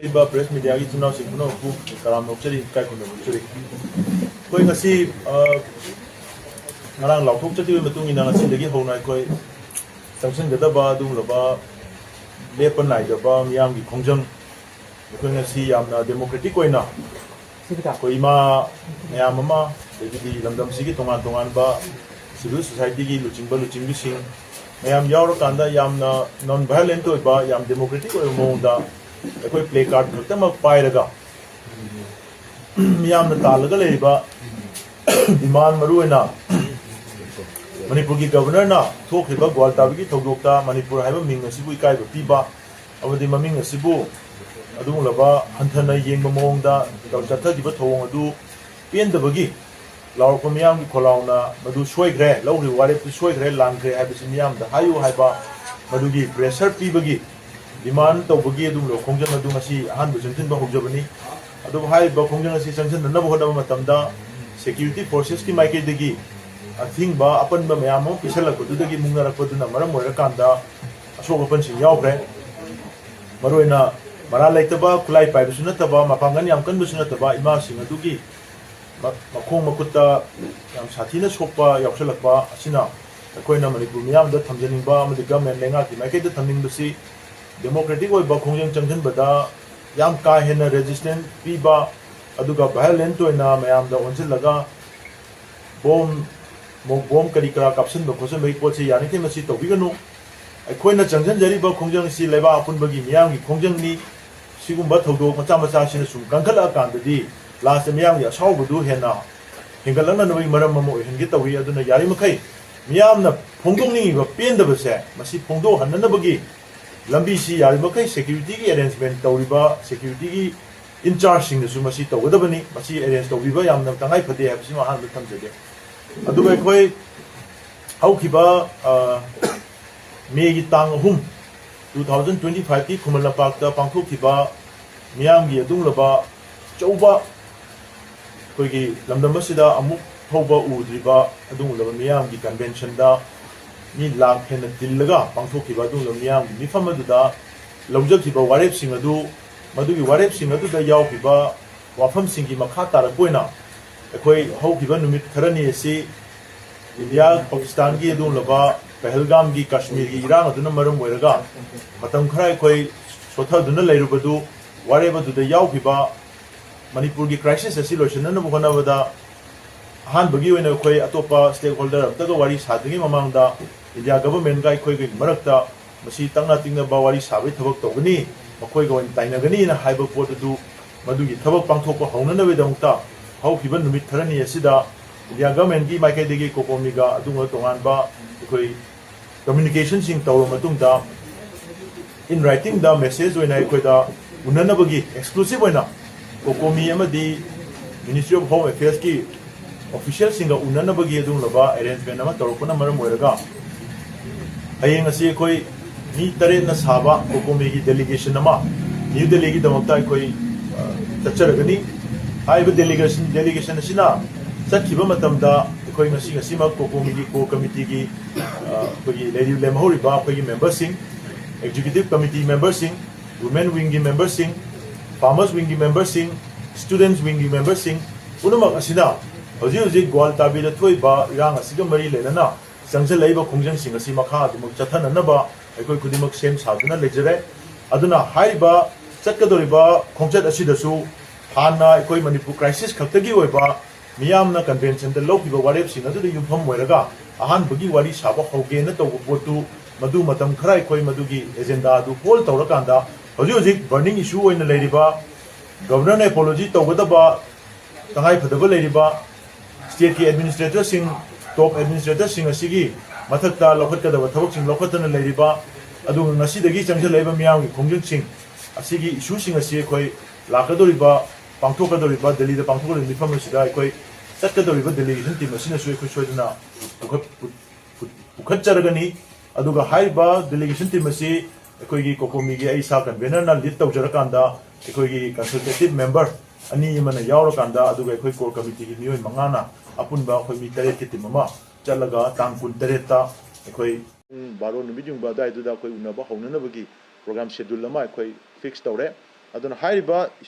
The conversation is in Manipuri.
Press media ki chuna sing no ku karam nok chari kai kun no churi koi ngasi ngarang lau thok chati matung ina ngasi lagi honai koi sanction gada ba dung laba lepan nai da ba miyam gi khongjang koi ngasi yamna democratic koi na koi ma miyam ma di lamdam sigi tongan tongan ba civil society gi luching sing miyam yaur kanda yamna non violent koi ba yam democratic koi mo da koi play card khakta ma pai raga miyam na talaga leiba demand maru na Manipur ki governor na thokhiba Gwaltabi ki thogdokta Manipur haiba ming asibu ikai ba piba awadi maming asibu adung laba hanthana yengba mongda chatha diba thong adu pendabagi laur ko miyam ki kholauna madu soigre lauri ware tu soigre langre haiba simiyam da hayu haiba madu gi pressure pibagi demand to bagi adung lo khongjang adu ngasi han bu jengtin ba hogjabani adu haiba khongjang asi sanction na ba hodaba matamda security forces ki maike degi thing ba apan ba mayamo pisala ko dudagi mungara ko duna maram moira kanda asok apan sing yaukre maroina mara laitaba kulai pai bisuna taba mapangan yam kan bisuna taba ima sing adugi makhong makuta yam sathina sokpa yauksalakpa asina akoina manipur miyam da thamjaning ba amadi government lenga ki maike da thamning basi democratic oi ba khongjang changjan bada yam ka hena resistant piba aduga violent oina mayam da onjil laga bom kari kara kapsin ba khosa mai pochi yani the masi to biganu aikoina changjan jari ba khongjang si leba apun bagi miyam gi khongjang ni sigum ba thodo macha macha sin sum kankhala kan di last miyam ya saw budu hena hingalana noi maram mamo hingi tawi aduna yari makai miyam na phongdong ni ba pen da ba se masi phongdo hanna bagi lambi si yari makai security gi arrangement tawriba security gi in charge sing su masi tawdabani masi arrange tawbiba yamna tangai phade habsi ma han thamjade aduga koi haukiba May tang hum 2025 ki Khumala Park ta pangthokhiba miyam gi adung laba chauba koi gi lamdam asida amuk thoba udriba adung laba miyam gi convention da ni lakh hena dillaga pangthokhiba adung laba miyam gi mifam adu da lawjakhiba warep sing adu madugi warep sing adu da yawkiba wafam sing gi makha tarakoina koi haukiba numit kharani si India Pakistan gi adung laba Pahalgam gi Kashmir gi Irang aduna maram moiraga matam khara koi sotha duna leirubadu wareba du da yawkiba Manipur gi crisis asi lotion na bukona wada han bagi wena koi atopa stakeholder abtaga wari sadigi mamangda India government ga koi gi marakta masi tangna tingna ba wari sabai thabak togani makoi ga taina gani na haiba pot du madugi thabak pangthokpa haunana wedamta haukiba numit kharani asida India government gi maike degi kokomiga adunga tongan ba koi communication sing tawro matung da in writing da message oina koi da unana bagi exclusive oina kokomi amadi Ministry of Home Affairs ki official singa unana bagi adung laba arrangement ama tawrokona maram oiraga hayeng asi koi ni tare na saba kokomi gi delegation ama New Delhi gi damakta koi tacharagani haiba delegation asina sakhiba matamda koi ngasi ma kokomi gi ko committee gi koi lady lemhori ba koi members sing executive committee members sing women wing gi members sing farmers wing gi members sing students wing gi members sing unamak asina hoji Gwaltabi da thoi ba irang asiga mari lenana sangja leiba khongjang sing asi makha adumuk chathana na ba koi kudimak sem saduna lejare aduna haiba chatkadoriba khongchat asidasu hana koi Manipur crisis khaktagi oiba miyamna convention da lokiba warep sing adu yumpham moiraga ahan bagi wari saba hoge na to potu madu matam khrai koi madugi agenda du hol tawrakanda hoji burning issue oina leiriba governor ne apology tawgadaba tangai phadaba leiriba state ki administrator sing top administrator sing asigi mathakta lokhatkadaba thabak sing lokhatana leiriba adu ngasi dagi changja leiba miyam gi khongjang sing asigi issue sing asi koi lakadoriba pangthokadoriba Delhi da pangthokadoriba mifam asida koi sakadoriba delegation team asina sui koi soiduna ukhat jaragani aduga haiba delegation team asi koi gi kokomi gi aisa convener na lead tawjarakanda koi gi consultative member ani mana yawrakanda aduga koi core committee gi mioi mangana apunba koi mi tare ki team ma chalaga tangkun tareta koi baro numijung ba dai du da koi unaba honana bagi program schedule lama koi fix tawre ꯑꯗꯨꯅ ꯍꯥꯏꯔꯤꯕ